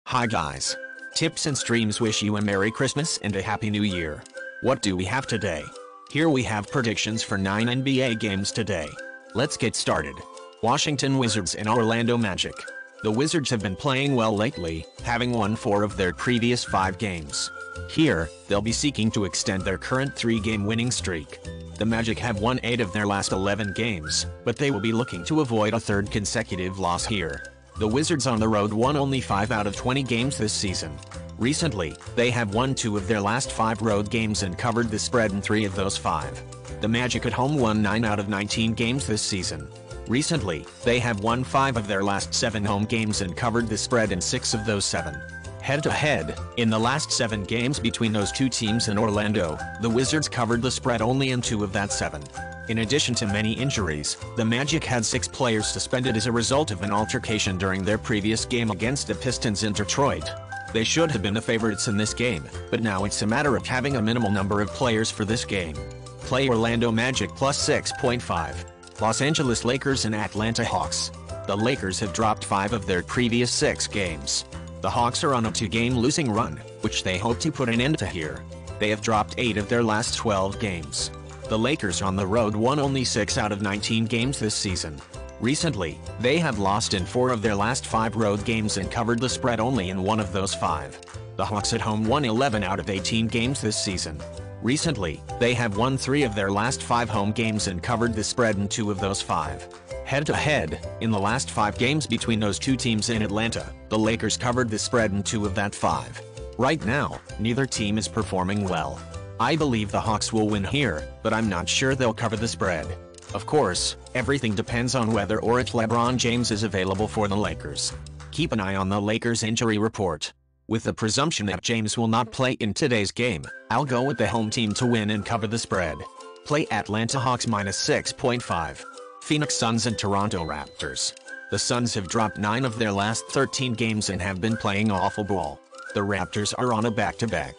Hi guys. Tips and streams wish you a Merry Christmas and a Happy New Year. What do we have today? Here we have predictions for 9 NBA games today. Let's get started. Washington Wizards and Orlando Magic. The Wizards have been playing well lately, having won 4 of their previous 5 games. Here, they'll be seeking to extend their current 3-game winning streak. The Magic have won 8 of their last 11 games, but they will be looking to avoid a third consecutive loss here. The Wizards on the road won only 5 out of 20 games this season. Recently, they have won 2 of their last 5 road games and covered the spread in 3 of those 5. The Magic at home won 9 out of 19 games this season. Recently, they have won 5 of their last 7 home games and covered the spread in 6 of those 7. Head-to-head, in the last 7 games between those two teams in Orlando, the Wizards covered the spread only in 2 of that 7. In addition to many injuries, the Magic had 6 players suspended as a result of an altercation during their previous game against the Pistons in Detroit. They should have been the favorites in this game, but now it's a matter of having a minimal number of players for this game. Play Orlando Magic plus 6.5. Los Angeles Lakers and Atlanta Hawks. The Lakers have dropped 5 of their previous 6 games. The Hawks are on a 2-game losing run, which they hope to put an end to here. They have dropped 8 of their last 12 games. The Lakers on the road won only 6 out of 19 games this season. Recently, they have lost in 4 of their last 5 road games and covered the spread only in 1 of those 5. The Hawks at home won 11 out of 18 games this season. Recently, they have won 3 of their last 5 home games and covered the spread in 2 of those 5. Head-to-head, in the last 5 games between those two teams in Atlanta, the Lakers covered the spread in 2 of that 5. Right now, neither team is performing well. I believe the Hawks will win here, but I'm not sure they'll cover the spread. Of course, everything depends on whether or if LeBron James is available for the Lakers. Keep an eye on the Lakers injury report. With the presumption that James will not play in today's game, I'll go with the home team to win and cover the spread. Play Atlanta Hawks minus 6.5. Phoenix Suns and Toronto Raptors. The Suns have dropped 9 of their last 13 games and have been playing awful ball. The Raptors are on a back-to-back.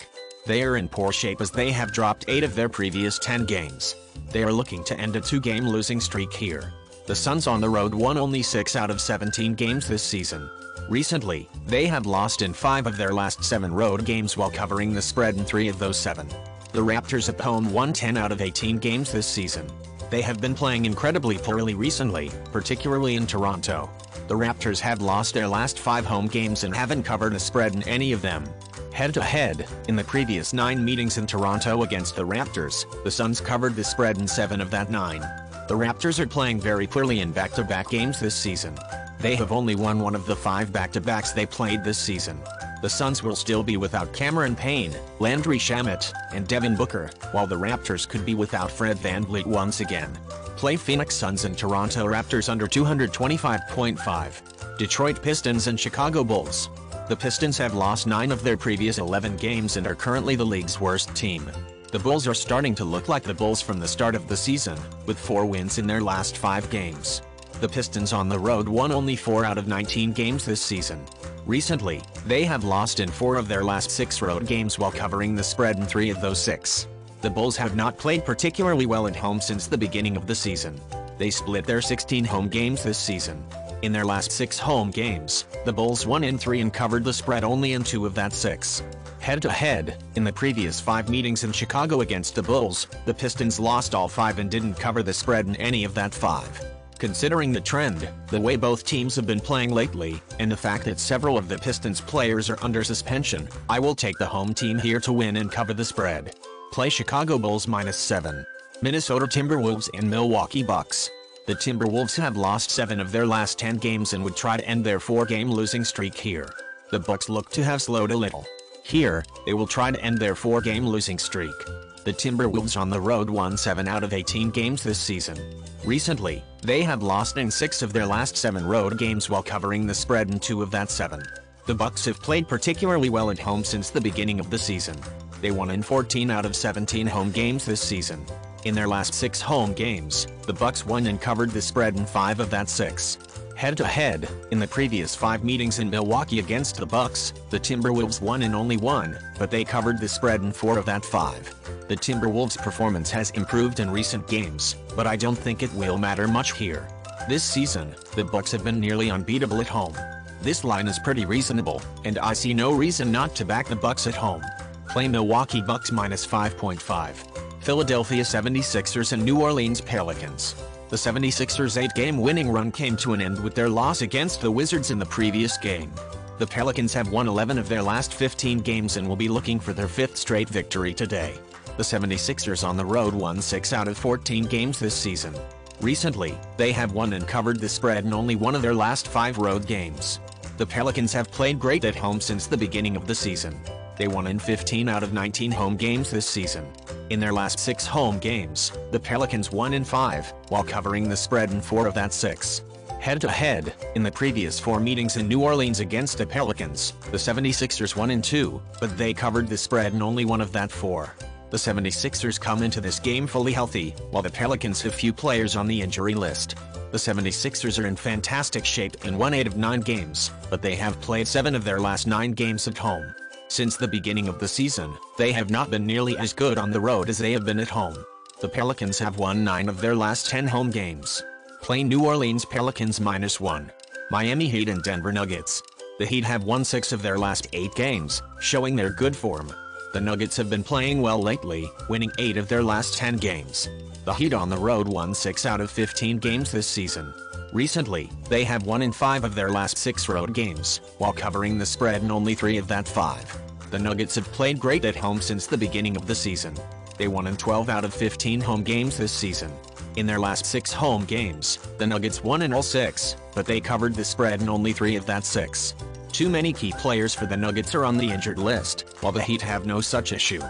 They are in poor shape as they have dropped 8 of their previous 10 games. They are looking to end a 2-game losing streak here. The Suns on the road won only 6 out of 17 games this season. Recently, they have lost in 5 of their last 7 road games while covering the spread in 3 of those 7. The Raptors at home won 10 out of 18 games this season. They have been playing incredibly poorly recently, particularly in Toronto. The Raptors have lost their last 5 home games and haven't covered a spread in any of them. Head-to-head, in the previous 9 meetings in Toronto against the Raptors, the Suns covered the spread in 7 of that 9. The Raptors are playing very poorly in back-to-back games this season. They have only won 1 of the 5 back-to-backs they played this season. The Suns will still be without Cameron Payne, Landry Shamet, and Devin Booker, while the Raptors could be without Fred VanVleet once again. Play Phoenix Suns and Toronto Raptors under 225.5. Detroit Pistons and Chicago Bulls. The Pistons have lost 9 of their previous 11 games and are currently the league's worst team. The Bulls are starting to look like the Bulls from the start of the season, with 4 wins in their last 5 games. The Pistons on the road won only 4 out of 19 games this season. Recently, they have lost in 4 of their last 6 road games while covering the spread in 3 of those 6. The Bulls have not played particularly well at home since the beginning of the season. They split their 16 home games this season. In their last 6 home games, the Bulls won in 3 and covered the spread only in 2 of that 6. Head-to-head, in the previous 5 meetings in Chicago against the Bulls, the Pistons lost all 5 and didn't cover the spread in any of that 5. Considering the trend, the way both teams have been playing lately, and the fact that several of the Pistons players are under suspension, I will take the home team here to win and cover the spread. Play Chicago Bulls minus 7. Minnesota Timberwolves and Milwaukee Bucks. The Timberwolves have lost 7 of their last 10 games and would try to end their 4-game losing streak here. The Bucks look to have slowed a little. Here, they will try to end their 4-game losing streak. The Timberwolves on the road won 7 out of 18 games this season. Recently, they have lost in 6 of their last 7 road games while covering the spread in 2 of that 7. The Bucks have played particularly well at home since the beginning of the season. They won in 14 out of 17 home games this season. In their last 6 home games, the Bucks won and covered the spread in 5 of that 6. Head-to-head, in the previous 5 meetings in Milwaukee against the Bucks, the Timberwolves won in only 1, but they covered the spread in 4 of that 5. The Timberwolves' performance has improved in recent games, but I don't think it will matter much here. This season, the Bucks have been nearly unbeatable at home. This line is pretty reasonable, and I see no reason not to back the Bucks at home. Play Milwaukee Bucks minus 5.5. Philadelphia 76ers and New Orleans Pelicans. The 76ers' 8-game winning run came to an end with their loss against the Wizards in the previous game. The Pelicans have won 11 of their last 15 games and will be looking for their 5th straight victory today. The 76ers on the road won 6 out of 14 games this season. Recently, they have won and covered the spread in only one of their last 5 road games. The Pelicans have played great at home since the beginning of the season. They won in 15 out of 19 home games this season. In their last 6 home games, the Pelicans won in 5, while covering the spread in 4 of that 6. Head-to-head, in the previous 4 meetings in New Orleans against the Pelicans, the 76ers won in 2, but they covered the spread in only 1 of that 4. The 76ers come into this game fully healthy, while the Pelicans have few players on the injury list. The 76ers are in fantastic shape and won 8 of 9 games, but they have played 7 of their last 9 games at home. Since the beginning of the season, they have not been nearly as good on the road as they have been at home. The Pelicans have won 9 of their last 10 home games. Play New Orleans Pelicans minus 1. Miami Heat and Denver Nuggets. The Heat have won 6 of their last 8 games, showing their good form. The Nuggets have been playing well lately, winning 8 of their last 10 games. The Heat on the road won 6 out of 15 games this season. Recently, they have won in 5 of their last 6 road games, while covering the spread in only 3 of that 5. The Nuggets have played great at home since the beginning of the season. They won in 12 out of 15 home games this season. In their last 6 home games, the Nuggets won in all 6, but they covered the spread in only 3 of that 6. Too many key players for the Nuggets are on the injured list, while the Heat have no such issue.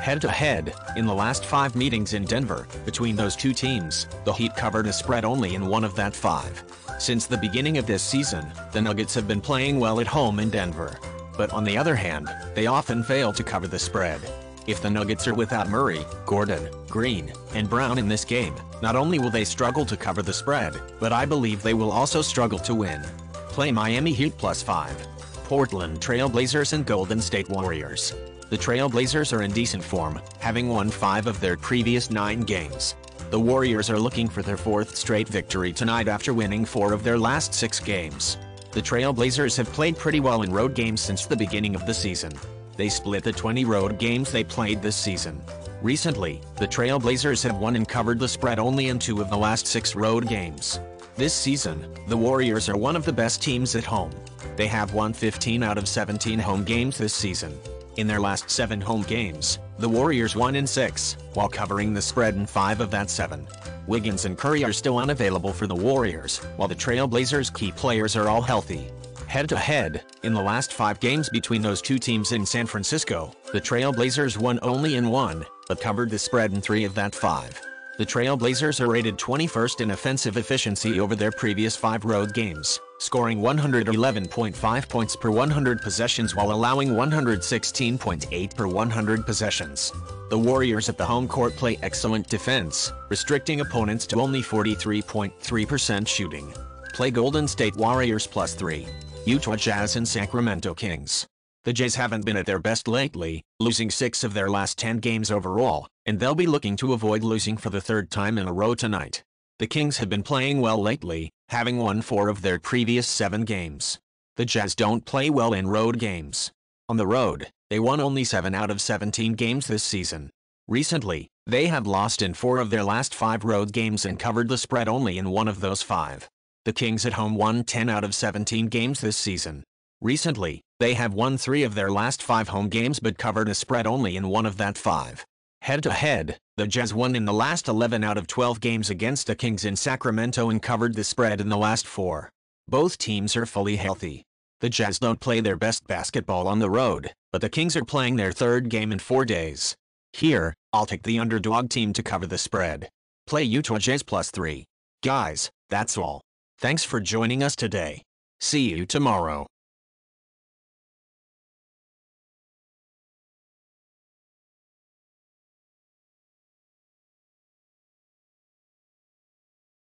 Head-to-head, in the last 5 meetings in Denver, between those 2 teams, the Heat covered a spread only in 1 of that 5. Since the beginning of this season, the Nuggets have been playing well at home in Denver. But on the other hand, they often fail to cover the spread. If the Nuggets are without Murray, Gordon, Green, and Brown in this game, not only will they struggle to cover the spread, but I believe they will also struggle to win. Play Miami Heat plus 5. Portland Trailblazers and Golden State Warriors. The Trailblazers are in decent form, having won 5 of their previous 9 games. The Warriors are looking for their 4th straight victory tonight after winning 4 of their last 6 games. The Trailblazers have played pretty well in road games since the beginning of the season. They split the 20 road games they played this season. Recently, the Trailblazers have won and covered the spread only in 2 of the last 6 road games. This season, the Warriors are one of the best teams at home. They have won 15 out of 17 home games this season. In their last 7 home games, the Warriors won in 6, while covering the spread in 5 of that 7. Wiggins and Curry are still unavailable for the Warriors, while the Trailblazers' key players are all healthy. Head-to-head, in the last 5 games between those 2 teams in San Francisco, the Trailblazers won only in 1, but covered the spread in 3 of that 5. The Trailblazers are rated 21st in offensive efficiency over their previous 5 road games, scoring 111.5 points per 100 possessions while allowing 116.8 per 100 possessions. The Warriors at the home court play excellent defense, restricting opponents to only 43.3% shooting. Play Golden State Warriors plus 3. Utah Jazz and Sacramento Kings. The Jazz haven't been at their best lately, losing 6 of their last 10 games overall, and they'll be looking to avoid losing for the 3rd time in a row tonight. The Kings have been playing well lately, having won 4 of their previous 7 games. The Jazz don't play well in road games. On the road, they won only 7 out of 17 games this season. Recently, they have lost in 4 of their last 5 road games and covered the spread only in 1 of those 5. The Kings at home won 10 out of 17 games this season. Recently, they have won 3 of their last 5 home games but covered a spread only in 1 of that 5. Head-to-head, the Jazz won in the last 11 out of 12 games against the Kings in Sacramento and covered the spread in the last 4. Both teams are fully healthy. The Jazz don't play their best basketball on the road, but the Kings are playing their 3rd game in 4 days. Here, I'll take the underdog team to cover the spread. Play Utah Jazz plus 3. Guys, that's all. Thanks for joining us today. See you tomorrow.